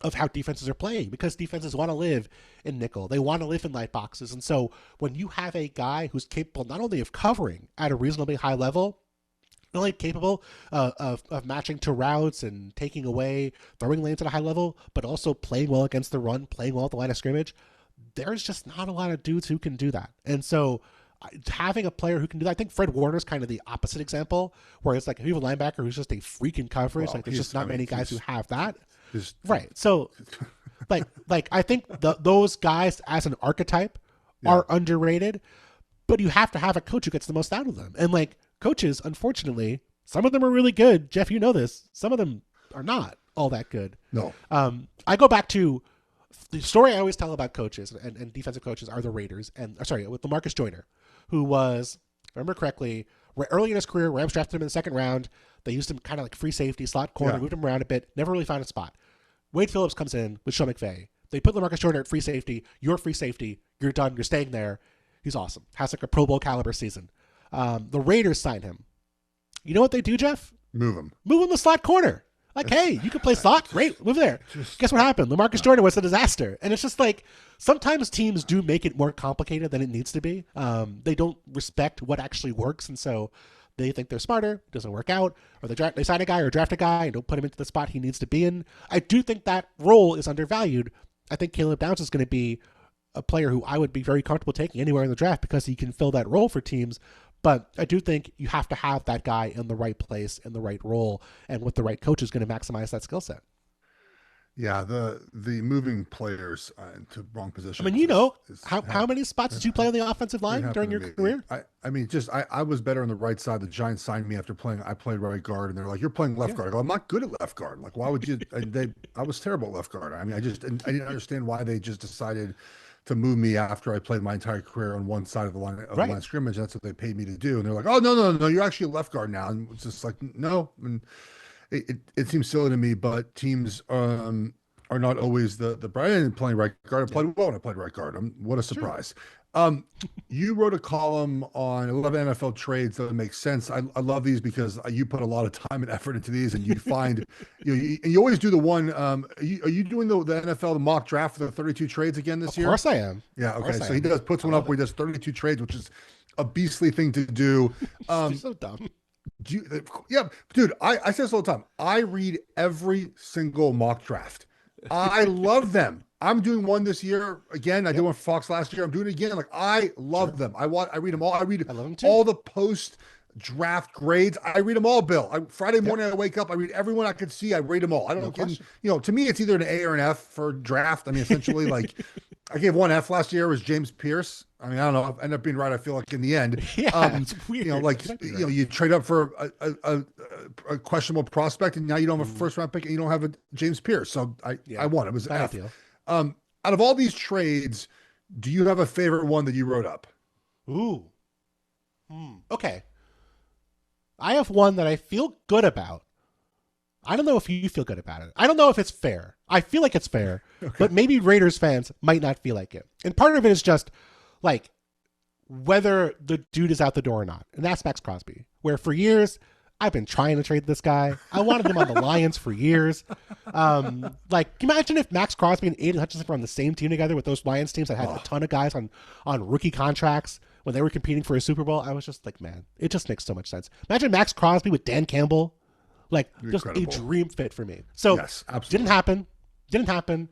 of how defenses are playing, because defenses want to live in nickel. They want to live in light boxes. And so when you have a guy who's capable not only of covering at a reasonably high level, not only capable of matching to routes and taking away throwing lanes at a high level, but also playing well against the run, playing well at the line of scrimmage, there's just not a lot of dudes who can do that. And so having a player who can do that, I think Fred Warner's kind of the opposite example, where it's like if you have a linebacker who's just a freak in coverage, like there's just not many guys who have that. Right. So like I think those guys as an archetype are underrated, but you have to have a coach who gets the most out of them. And like coaches, unfortunately, some of them are really good. Jeff, you know this. Some of them are not all that good. No. I go back to the story I always tell about coaches and defensive coaches are the Raiders. With LaMarcus Joyner, who was, if I remember correctly, early in his career, Rams drafted him in the second round. They used him kind of like free safety, slot corner, moved him around a bit, never really found a spot. Wade Phillips comes in with Sean McVay. They put LaMarcus Joyner at free safety. You're free safety. You're done. You're staying there. He's awesome. Has like a Pro Bowl caliber season. The Raiders sign him. You know what they do, Jeff? Move him the slot corner. Like, hey, you can play slot? Great, move there. Guess what happened? LaMarcus Joyner was a disaster. And it's just like, sometimes teams do make it more complicated than it needs to be. They don't respect what actually works, and so they think they're smarter, it doesn't work out, or they sign a guy or draft a guy and don't put him into the spot he needs to be in. I do think that role is undervalued. I think Caleb Downs is going to be a player who I would be very comfortable taking anywhere in the draft because he can fill that role for teams. But I do think you have to have that guy in the right place, in the right role, and with the right coach is going to maximize that skill set. Yeah, the moving players into wrong positions. I mean, how many spots did you play on the offensive line during your career? I was better on the right side. The Giants signed me after I played right guard, and they're like, "You're playing left guard." I go, "I'm not good at left guard. Like, why would you?" I was terrible at left guard. I mean, I didn't understand why they just decided to move me after I played my entire career on one side of the line the line of scrimmage. That's what they paid me to do. And they're like, "Oh, no, you're actually a left guard now." And it's just like, no. And it seems silly to me, but teams are not always the bright end playing right guard. I played well when I played right guard. What a surprise. Sure. You wrote a column on 11 NFL trades that make sense. I love these because you put a lot of time and effort into these, and you find you always do the one. Are you doing the NFL the mock draft for the 32 trades again this year? Of course I am. Yeah. Okay. So he puts one up where he does 32 trades, which is a beastly thing to do. So dumb. Dude. I say this all the time. I read every single mock draft. I love them. I'm doing one this year again. I did one for Fox last year. I'm doing it again. Like, I love them. I read them all. I read all the post draft grades. I read them all, Bill. Friday morning I wake up. I read everyone I could see. I rate them all. I don't get. To me, it's either an A or an F for draft. I mean, essentially, like, I gave one F last year. Was James Pierce. I mean, I don't know. I ended up being right. I feel like in the end, it's weird. You trade up for a questionable prospect, and now you don't have a first round pick, and you don't have a James Pierce. So I won. It was F. Out of all these trades, do you have a favorite one that you wrote up? Ooh. Okay. I have one that I feel good about. I don't know if you feel good about it. I don't know if it's fair. I feel like it's fair, but maybe Raiders fans might not feel like it. And part of it is just like whether the dude is out the door or not. And that's Maxx Crosby, where for years I've been trying to trade this guy. I wanted him on the Lions for years. Can you imagine if Maxx Crosby and Aiden Hutchinson were on the same team together with those Lions teams that had a ton of guys on rookie contracts when they were competing for a Super Bowl? I was just like, man, it just makes so much sense. Imagine Maxx Crosby with Dan Campbell. Like, incredible. Just a dream fit for me. So, yes, absolutely. Didn't happen.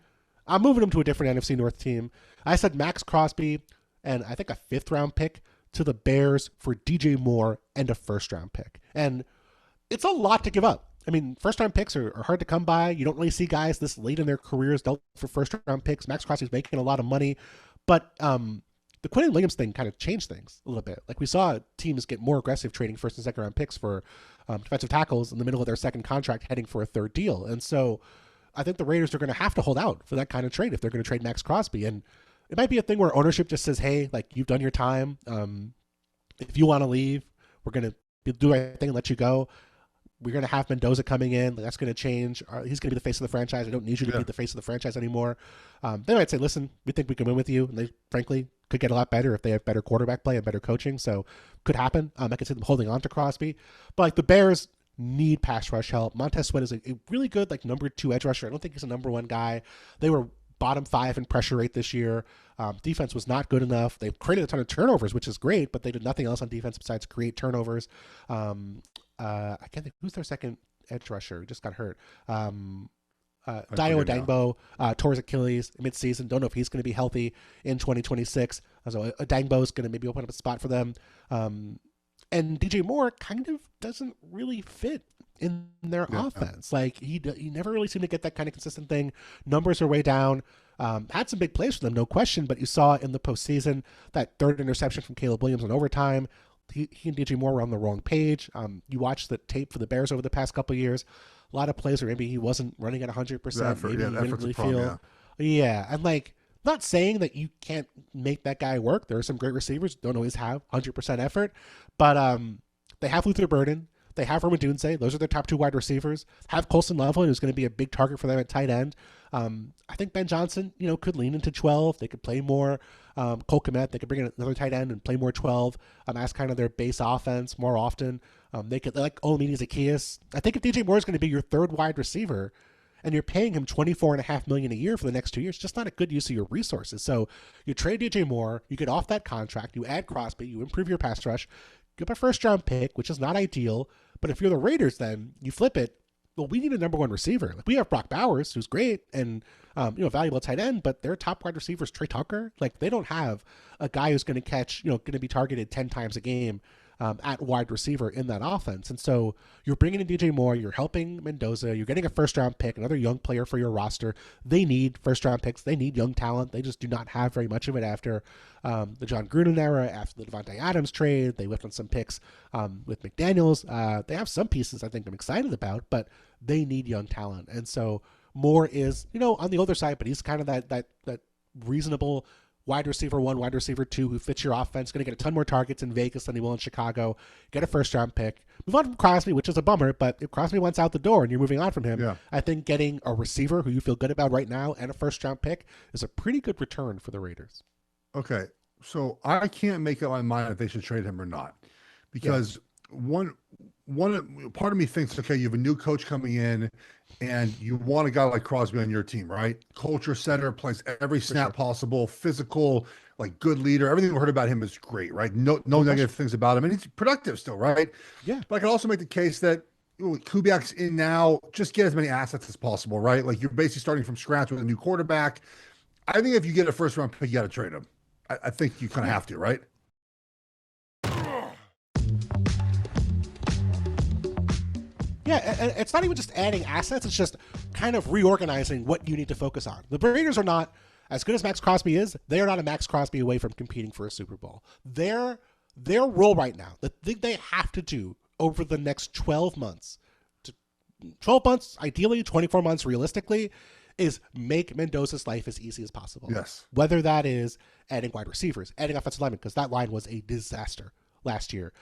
I'm moving him to a different NFC North team. I said Maxx Crosby and I think a 5th round pick to the Bears for DJ Moore and a 1st round pick. And it's a lot to give up. I mean, 1st round picks are hard to come by. You don't really see guys this late in their careers dealt for 1st round picks. Maxx Crosby's making a lot of money. But the Quinn Williams thing kind of changed things a little bit. Like we saw teams get more aggressive trading first and second round picks for defensive tackles in the middle of their second contract, heading for a third deal. And so I think the Raiders are going to have to hold out for that kind of trade if they're going to trade Maxx Crosby. And it might be a thing where ownership just says, hey, like you've done your time. If you want to leave, we're going to do everything and let you go. We're going to have Mendoza coming in. That's going to change. He's going to be the face of the franchise. I don't need you to be the face of the franchise anymore. They might say, listen, we think we can win with you. And they, frankly, could get a lot better if they have better quarterback play and better coaching. So could happen. I could see them holding on to Crosby. But like the Bears need pass rush help. Montez Sweat is a really good like number 2 edge rusher. I don't think he's a number 1 guy. They were bottom 5 in pressure rate this year. Defense was not good enough. They created a ton of turnovers, which is great, but they did nothing else on defense besides create turnovers. I can't think who's their second edge rusher. He just got hurt. Dio Adangbo tore his Achilles midseason. Don't know if he's going to be healthy in 2026. So Adangbo is going to maybe open up a spot for them. And DJ Moore kind of doesn't really fit in their offense. Like he never really seemed to get that kind of consistent thing. Numbers are way down. Had some big plays for them, no question, but you saw in the postseason that third interception from Caleb Williams in overtime. He and DJ Moore were on the wrong page. You watch the tape for the Bears over the past couple of years. A lot of plays where maybe he wasn't running at 100%. Maybe he didn't really feel. Yeah, and like not saying that you can't make that guy work. There are some great receivers don't always have 100% effort, but they have Luther Burden. They have Roman Dunze. Those are their top 2 wide receivers. Have Colson Loveland, who's going to be a big target for them at tight end. I think Ben Johnson, could lean into 12. They could play more Cole Kmet. They could bring in another tight end and play more 12 as kind of their base offense more often. They like Olamide Zaccheaus. I think if DJ Moore is going to be your third wide receiver and you're paying him $24.5 million a year for the next 2 years, just not a good use of your resources. So you trade DJ Moore, you get off that contract, you add Crosby, you improve your pass rush, give a first-round pick, which is not ideal. But if you're the Raiders, then you flip it. Well, we need a number 1 receiver. Like we have Brock Bowers, who's great and valuable tight end, but their top wide receiver is Trey Tucker. Like they don't have a guy who's going to catch, going to be targeted 10 times a game at wide receiver in that offense. And so you're bringing in DJ Moore, you're helping Mendoza, you're getting a first-round pick, another young player for your roster. They need first-round picks. They need young talent. They just do not have very much of it after the John Gruden era, after the Devontae Adams trade. They whipped on some picks with McDaniels. They have some pieces I think I'm excited about, but they need young talent. And so Moore is, on the other side, but he's kind of that reasonable wide receiver 1, wide receiver 2 who fits your offense, going to get a ton more targets in Vegas than he will in Chicago, get a first-round pick. Move on from Crosby, which is a bummer, but if Crosby wants out the door and you're moving on from him, I think getting a receiver who you feel good about right now and a first-round pick is a pretty good return for the Raiders. Okay, so I can't make up my mind if they should trade him or not, because one part of me thinks, okay, you have a new coach coming in and you want a guy like Crosby on your team, right? Culture setter, plays every snap possible, physical, like good leader. Everything we heard about him is great, right? No negative things about him. And he's productive still, right? Yeah. But I can also make the case that Kubiak's in now, just get as many assets as possible, right? Like you're basically starting from scratch with a new quarterback. I think if you get a first round pick, you got to trade him. I think you kind of have to, right? Yeah, and it's not even just adding assets. It's just kind of reorganizing what you need to focus on. The Raiders are not, as good as Maxx Crosby is, they are not a Maxx Crosby away from competing for a Super Bowl. Their role right now, the thing they have to do over the next 12 months, 12 months, ideally 24 months realistically, is make Mendoza's life as easy as possible. Yes. Whether that is adding wide receivers, adding offensive linemen, because that line was a disaster last year.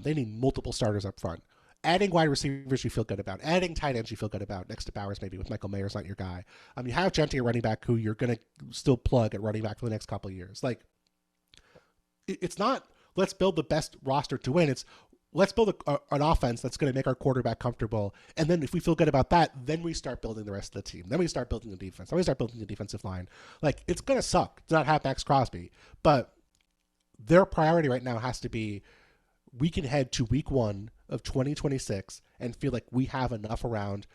They need multiple starters up front. Adding wide receivers you feel good about. Adding tight ends you feel good about. Next to Bowers maybe with Michael Mayer's not your guy. You have Gentry at running back who you're going to still plug at running back for the next couple of years. Like, it's not let's build the best roster to win. It's let's build an offense that's going to make our quarterback comfortable. And then if we feel good about that, then we start building the rest of the team. Then we start building the defense. Then we start building the defensive line. Like, it's going to suck to not have Maxx Crosby. But their priority right now has to be we can head to week 1 of 2026 and feel like we have enough around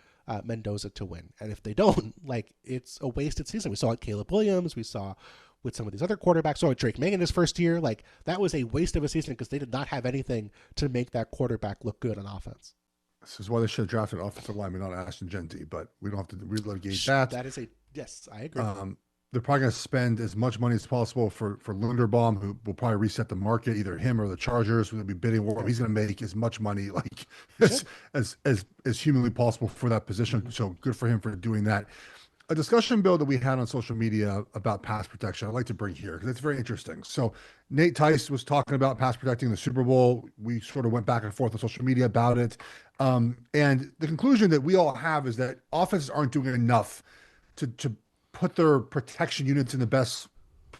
Mendoza to win. And if they don't, like, it's a wasted season. We saw it Caleb Williams. We saw with some of these other quarterbacks. So Drake May in his first year, like, that was a waste of a season because they did not have anything to make that quarterback look good on offense. This is why they should have drafted an offensive lineman, not Ashton Genty, but we don't have to relitigate that. That is yes, I agree. they're probably going to spend as much money as possible for Linderbaum, who will probably reset the market, either him or the Chargers, who will be bidding war. He's going to make as much money like as humanly possible for that position. So good for him for doing that. A discussion, Bill, that we had on social media about pass protection, I'd like to bring here because it's very interesting. So Nate Tice was talking about pass protecting the Super Bowl. We sort of went back and forth on social media about it. And the conclusion that we all have is that offenses aren't doing enough to put their protection units in the best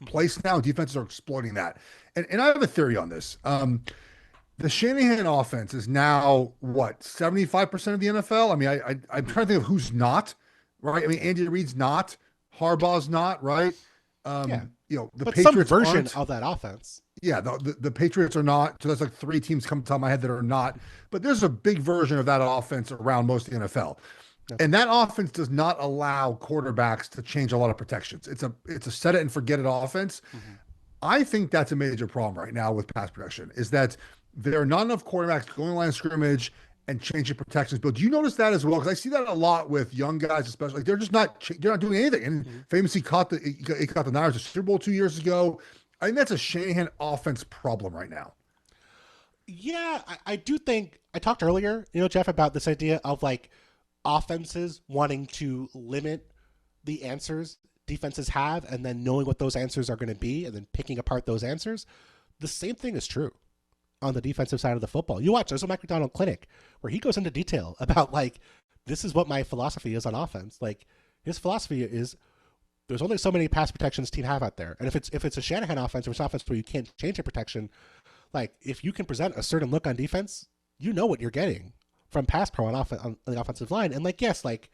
place now. Defenses are exploiting that. And I have a theory on this. The Shanahan offense is now, what, 75% of the NFL? I mean, I'm trying to think of who's not. Right. I mean, Andy Reid's not, Harbaugh's not, right? The but Patriots some version aren't. of that offense. Yeah, the Patriots are not. So there's like 3 teams come to the top of my head that are not. But there's a big version of that offense around most of the NFL. Yep. And that offense does not allow quarterbacks to change a lot of protections. It's a set it and forget it offense. Mm-hmm. I think that's a major problem right now with pass protection, is that there are not enough quarterbacks going line of scrimmage and changing protections. But do you notice that as well? Because I see that a lot with young guys, especially. Like they're not doing anything. And famously caught the Niners a Super Bowl 2 years ago. I think that's a Shanahan offense problem right now. Yeah, I do think I talked earlier, Jeff, about this idea of like offenses wanting to limit the answers defenses have, and then knowing what those answers are going to be, and then picking apart those answers. The same thing is true on the defensive side of the football. You watch, there's a Mike McDonald clinic where he goes into detail about like, this is what my philosophy is on offense. Like his philosophy is there's only so many pass protections team have out there. And if it's a Shanahan offense or it's an offense where you can't change your protection, like if you can present a certain look on defense, you know what you're getting from pass pro on the offensive line. And like, yes, like,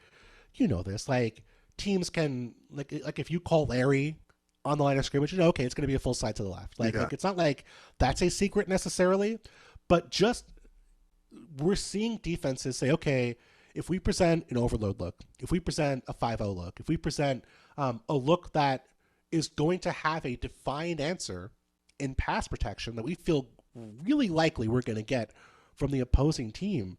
this, like teams can like if you call Larry on the line of scrimmage, okay, it's going to be a full side to the left. Like it's not like that's a secret necessarily, but just we're seeing defenses say, okay, if we present an overload look, if we present a 5-0 look, if we present a look that is going to have a defined answer in pass protection that we feel really likely we're going to get from the opposing team,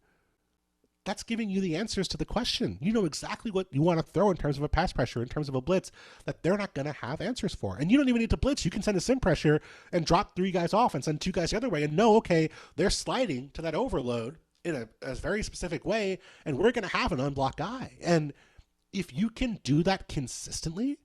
that's giving you the answers to the question. You know exactly what you want to throw in terms of a pass pressure, in terms of a blitz, that they're not going to have answers for. And you don't even need to blitz. You can send a sim pressure and drop 3 guys off and send 2 guys the other way and know, okay, they're sliding to that overload in a very specific way, and we're going to have an unblocked guy. And if you can do that consistently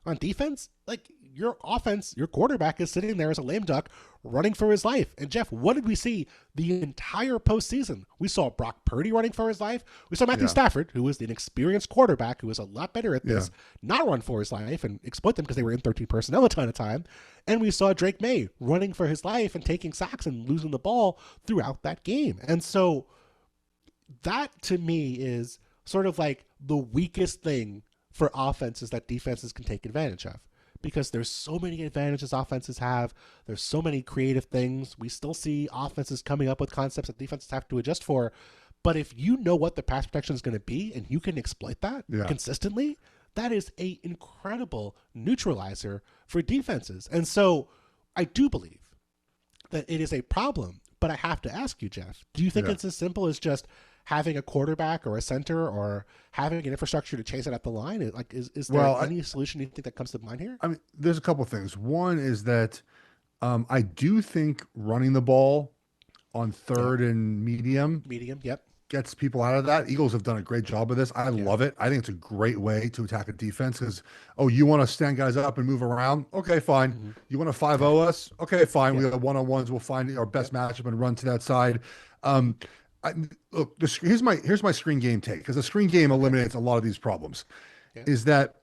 on defense, like your offense, your quarterback is sitting there as a lame duck running for his life. And Jeff, what did we see the entire postseason? We saw Brock Purdy running for his life. We saw Matthew Stafford, who was the inexperienced quarterback, who was a lot better at this, not run for his life and exploit them because they were in 13 personnel a ton of time. And we saw Drake May running for his life and taking sacks and losing the ball throughout that game. And so that to me is sort of like the weakest thing for offenses that defenses can take advantage of, because there's so many advantages offenses have. There's so many creative things. We still see offenses coming up with concepts that defenses have to adjust for. But if you know what the pass protection is going to be and you can exploit that consistently, that is a incredible neutralizer for defenses. And so I do believe that it is a problem, but I have to ask you, Jeff, do you think it's as simple as just having a quarterback or a center or having an infrastructure to chase it at the line? Is there any solution you think that comes to mind here? I mean, there's a couple of things. One is that I do think running the ball on third and medium, gets people out of that. Eagles have done a great job of this. I love it. I think it's a great way to attack a defense because, you want to stand guys up and move around? Okay, fine. Mm-hmm. You want to 5-0 us? Okay, fine. We got one-on-ones. We'll find our best matchup and run to that side. Look, here's my screen game take, because the screen game eliminates a lot of these problems. Is that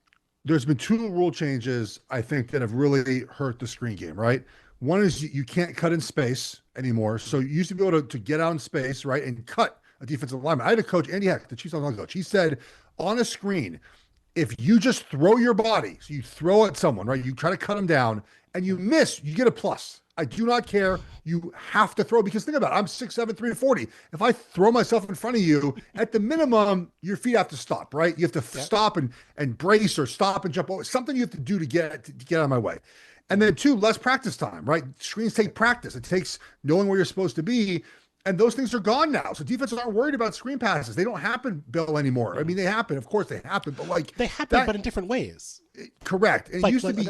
there's been 2 rule changes, I think, that have really hurt the screen game, right? One is you can't cut in space anymore. So you used to be able to get out in space, right, and cut a defensive lineman. I had a coach, Andy Heck, the Chiefs offensive coach. He said on a screen, if you just throw your body, so you throw at someone, right, you try to cut them down and you miss, you get a plus. I do not care. You have to throw, because think about it. I'm 6'7", 340. If I throw myself in front of you, at the minimum, your feet have to stop, right? You have to stop and brace, or stop and jump over. Something you have to do to get out of my way. And then 2, less practice time, right? Screens take practice. It takes knowing where you're supposed to be. And those things are gone now. So defenses aren't worried about screen passes. They don't happen, Bill, anymore. I mean, they happen. Of course they happen. But like they happen, but in different ways. Correct. And it used to be.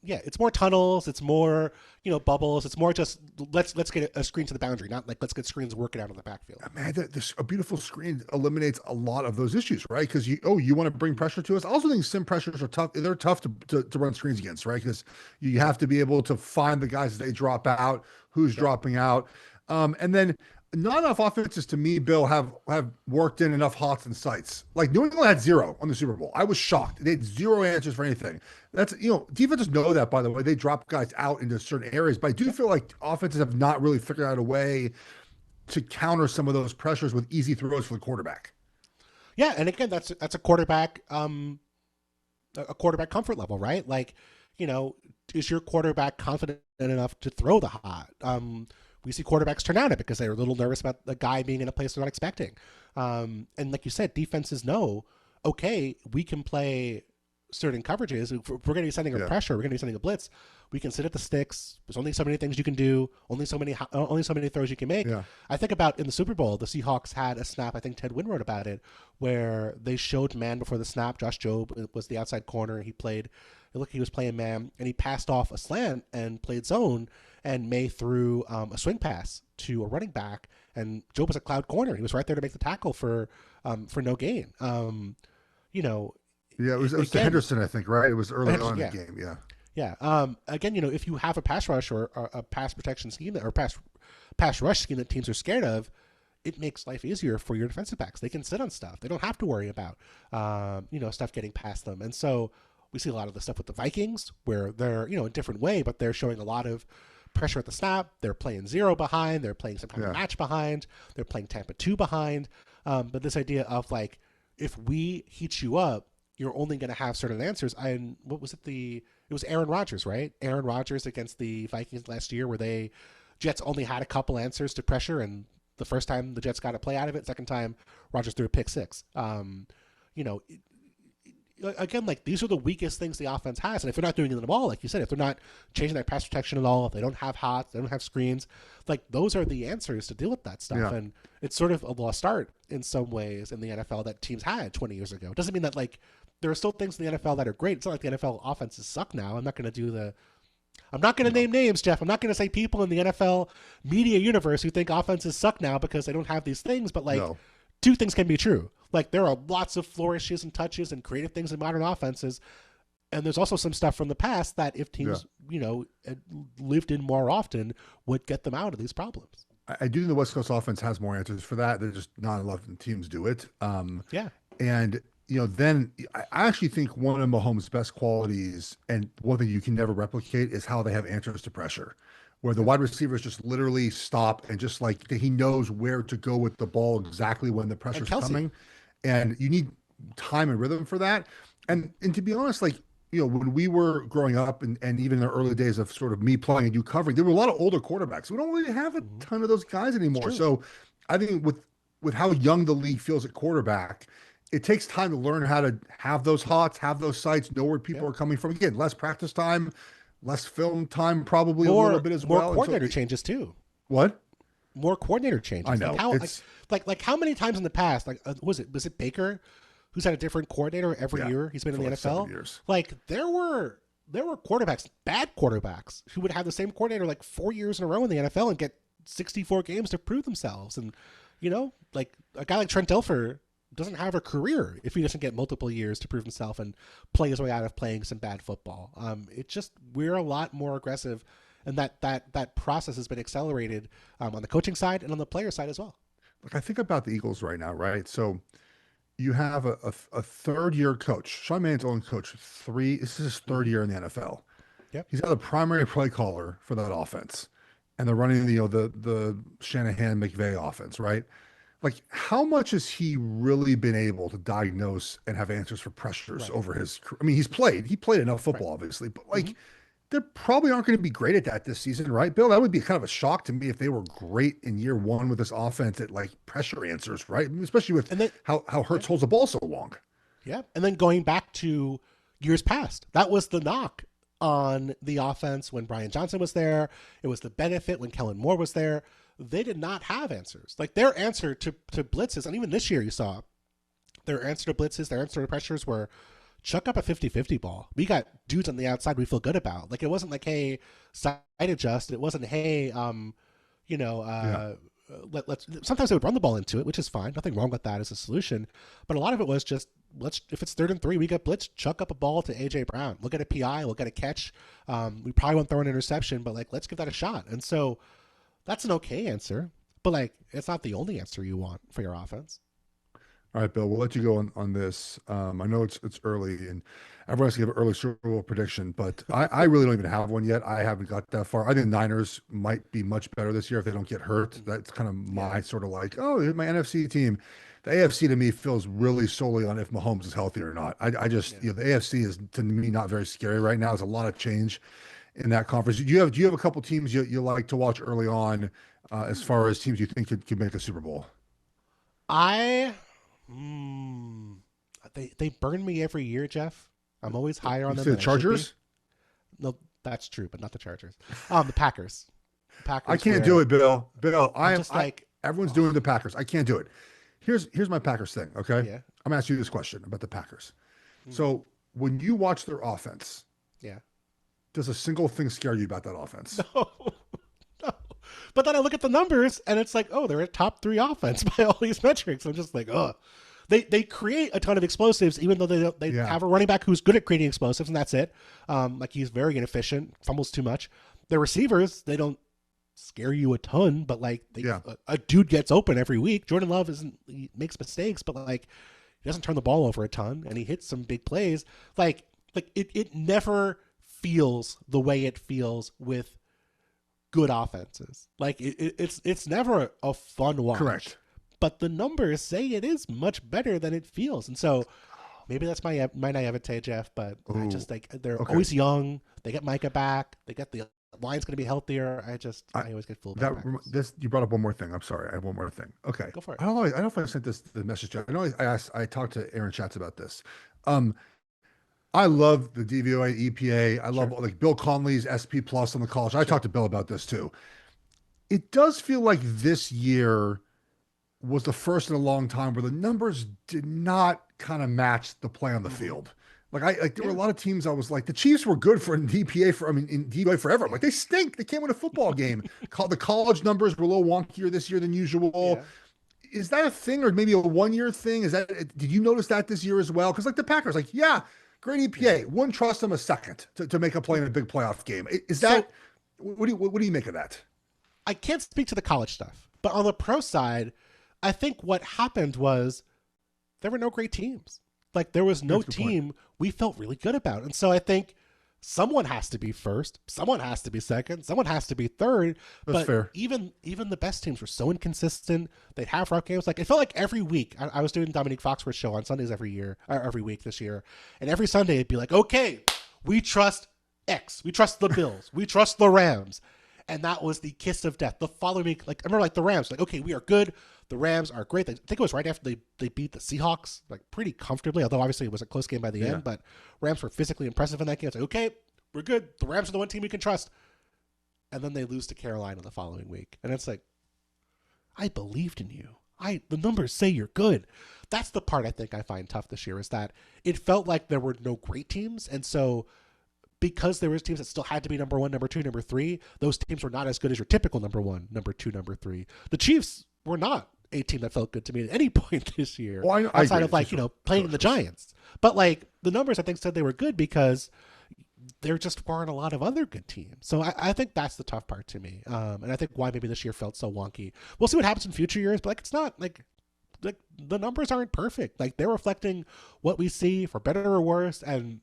Yeah, it's more tunnels. It's more, bubbles. It's more just let's get a screen to the boundary, not like let's get screens working out on the backfield. Man, a beautiful screen eliminates a lot of those issues, right? Because you want to bring pressure to us. I also think sim pressures are tough. They're tough to run screens against, right? Because you have to be able to find the guys as they drop out, who's dropping out. And then not enough offenses to me, Bill, have worked in enough hots and sights. Like New England had 0 on the Super Bowl. I was shocked. They had 0 answers for anything. That's, defenses know that, by the way. They drop guys out into certain areas, but I do feel like offenses have not really figured out a way to counter some of those pressures with easy throws for the quarterback. Yeah, and again, that's a quarterback comfort level, right? Like, is your quarterback confident enough to throw the hot? We see quarterbacks turn down it because they're a little nervous about the guy being in a place they're not expecting. And like you said, defenses know, okay, we can play certain coverages. If we're going to be sending a pressure, we're going to be sending a blitz. We can sit at the sticks. There's only so many things you can do. Only so many throws you can make. Yeah. I think about in the Super Bowl, the Seahawks had a snap. I think Ted Wynn wrote about it, where they showed man before the snap. Josh Jobe was the outside corner. He was playing man, and he passed off a slant and played zone. And May threw a swing pass to a running back, and Joe was a cloud corner. He was right there to make the tackle for no gain. Yeah, it was to Henderson, I think, right? It was early on in the game. Yeah. Yeah. Again, if you have a pass rush or a pass protection scheme or pass rush scheme that teams are scared of, it makes life easier for your defensive backs. They can sit on stuff. They don't have to worry about stuff getting past them. And so we see a lot of the stuff with the Vikings where they're a different way, but they're showing a lot of pressure at the snap. They're playing 0 behind. They're playing some kind of match behind. They're playing Tampa 2 behind. But this idea of like, if we heat you up, you're only going to have certain answers. What was it? It was Aaron Rodgers, right? Aaron Rodgers against the Vikings last year, where Jets only had a couple answers to pressure, and the first time the Jets got a play out of it. Second time, Rodgers threw a pick 6. Again, like these are the weakest things the offense has, and if they're not doing it at all, like you said, if they're not changing their pass protection at all, if they don't have hots, they don't have screens, like those are the answers to deal with that stuff. Yeah. And it's sort of a lost art in some ways in the NFL that teams had 20 years ago. It doesn't mean that like there are still things in the NFL that are great. It's not like the NFL offenses suck now. I'm not going to name names, Jeff. I'm not going to say people in the NFL media universe who think offenses suck now because they don't have these things, but like two things can be true. Like there are lots of flourishes and touches and creative things in modern offenses. And there's also some stuff from the past that if teams, lived in more often would get them out of these problems. I do think the West Coast offense has more answers for that. There's just not a lot of teams do it. And, then I actually think one of Mahomes' best qualities and one thing you can never replicate is how they have answers to pressure, where the wide receivers just literally stop and just like he knows where to go with the ball exactly when the pressure's coming. And you need time and rhythm for that. And to be honest, like, when we were growing up and even in the early days of sort of me playing and you covering, there were a lot of older quarterbacks. We don't really have a ton of those guys anymore. So I think with how young the league feels at quarterback, it takes time to learn how to have those hots, have those sights, know where people are coming from. Again, less practice time, less film time, probably a little bit as well. More coordinator changes too. What? More coordinator changes. I know. Like how many times in the past, like was it Baker, who's had a different coordinator every year he's been in the NFL? 7 years. Like there were quarterbacks, bad quarterbacks, who would have the same coordinator like 4 years in a row in the NFL and get 64 games to prove themselves. And like a guy like Trent Dilfer doesn't have a career if he doesn't get multiple years to prove himself and play his way out of playing some bad football. We're a lot more aggressive, and that process has been accelerated on the coaching side and on the player side as well. Look, I think about the Eagles right now, right? So you have a third-year coach. Sean Mann's only coach this is his third year in the NFL. Yep. He's got a primary play caller for that offense, and they're running the Shanahan McVay offense, right? Like, how much has he really been able to diagnose and have answers for pressures over his career? I mean, he played enough football, obviously, but like, they probably aren't going to be great at that this season, right, Bill? That would be kind of a shock to me if they were great in year one with this offense at like pressure answers, right? I mean, especially with how Hurts holds the ball so long. Yeah. And then going back to years past, that was the knock on the offense when Brian Johnson was there. It was the benefit when Kellen Moore was there. they did not have answers. Like their answer to blitzes, and even this year you saw their answer to blitzes, their answer to pressures were chuck up a 50-50 ball. We got dudes on the outside we feel good about. Like it wasn't like, hey, side adjust. It wasn't, hey, let's. Sometimes they would run the ball into it, which is fine. Nothing wrong with that as a solution. But a lot of it was just, if it's 3rd and 3, we get blitz, chuck up a ball to AJ Brown. We'll get a PI, we'll get a catch. We probably won't throw an interception, but like let's give that a shot. And so that's an okay answer, but like it's not the only answer you want for your offense. All right, Bill, we'll let you go on this. I know it's early and everyone has to give an early Super Bowl prediction, but I really don't even have one yet. I haven't got that far. I think Niners might be much better this year if they don't get hurt. That's kind of my sort of like, oh, here's my NFC team. The AFC to me feels really solely on if Mahomes is healthy or not. I just, the AFC is to me not very scary right now. There's a lot of change in that conference. Do you have a couple teams you like to watch early on as far as teams you think could make a Super Bowl? They burn me every year, Jeff. I'm always higher on them. The Chargers? No, that's true, but not the Chargers. The Packers. I can't do it, Bill. Everyone's doing the Packers. I can't do it. Here's my Packers thing, okay? Yeah. I'm gonna ask you this question about the Packers. So when you watch their offense, does a single thing scare you about that offense? No. But then I look at the numbers and it's like, oh, they're a top 3 offense by all these metrics. I'm just like, oh, they create a ton of explosives, even though they have a running back who's good at creating explosives, and that's it. Like he's very inefficient, fumbles too much. Their receivers, they don't scare you a ton, but like a dude gets open every week. Jordan Love he makes mistakes, but like he doesn't turn the ball over a ton, and he hits some big plays. Like it never feels the way it feels with good offenses. Like it's never a fun watch. Correct. But the numbers say it is much better than it feels. And so maybe that's my naivete, Jeff, but I just like they're always young. They get Micah back. They get the line's going to be healthier. I always get fooled. You brought up one more thing. I'm sorry. I have one more thing. Okay. Go for it. I don't know if I sent the message to you. I know I talked to Aaron Schatz about this. I love the DVOA, EPA. I love like Bill Conley's SP Plus on the college. I talked to Bill about this too. It does feel like this year was the first in a long time where the numbers did not kind of match the play on the field. Like there were a lot of teams I was like, the Chiefs were good in DVOA forever. Like they stink. They can't win a football game. The college numbers were a little wonkier this year than usual. Yeah. Is that a thing or maybe a 1-year thing? Did you notice that this year as well? Because like the Packers, like, great EPA. Wouldn't trust them a second to make a play in a big playoff game. What do you make of that? I can't speak to the college stuff, but on the pro side, I think what happened was there were no great teams. Like there was no team we felt really good about. And so I think someone has to be first, someone has to be second, someone has to be third. That's fair. Even the best teams were so inconsistent. They'd have rough games. Like it felt like every week I was doing Dominique Foxworth's show on Sundays every week this year. And every Sunday it'd be like, okay, we trust X. We trust the Bills. We trust the Rams. And that was the kiss of death. The following week, like I remember like the Rams, like, okay, we are good. The Rams are great. I think it was right after they beat the Seahawks, like pretty comfortably, although obviously it was a close game by the end, but Rams were physically impressive in that game. It's like, okay, we're good. The Rams are the one team we can trust. And then they lose to Carolina the following week. And it's like, I believed in you. The numbers say you're good. That's the part I think I find tough this year is that it felt like there were no great teams. And so because there was teams that still had to be number 1, number 2, number 3, those teams were not as good as your typical number 1, number 2, number 3. The Chiefs were not a team that felt good to me at any point this year, outside of like, playing the Giants. But like the numbers I think said they were good because there just weren't a lot of other good teams. So I think that's the tough part to me. And I think why maybe this year felt so wonky. We'll see what happens in future years, but like it's not like the numbers aren't perfect. Like they're reflecting what we see for better or worse. And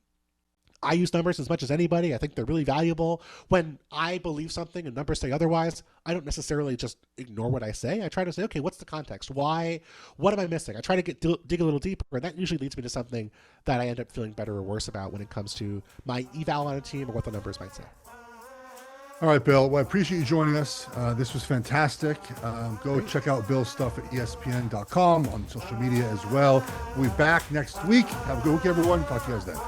I use numbers as much as anybody. I think they're really valuable. When I believe something and numbers say otherwise, I don't necessarily just ignore what I say. I try to say, okay, what's the context? Why? What am I missing? I try to dig a little deeper, and that usually leads me to something that I end up feeling better or worse about when it comes to my eval on a team or what the numbers might say. All right, Bill. Well, I appreciate you joining us. This was fantastic. Go check out Bill's stuff at ESPN.com on social media as well. We'll be back next week. Have a good week, everyone. Talk to you guys then.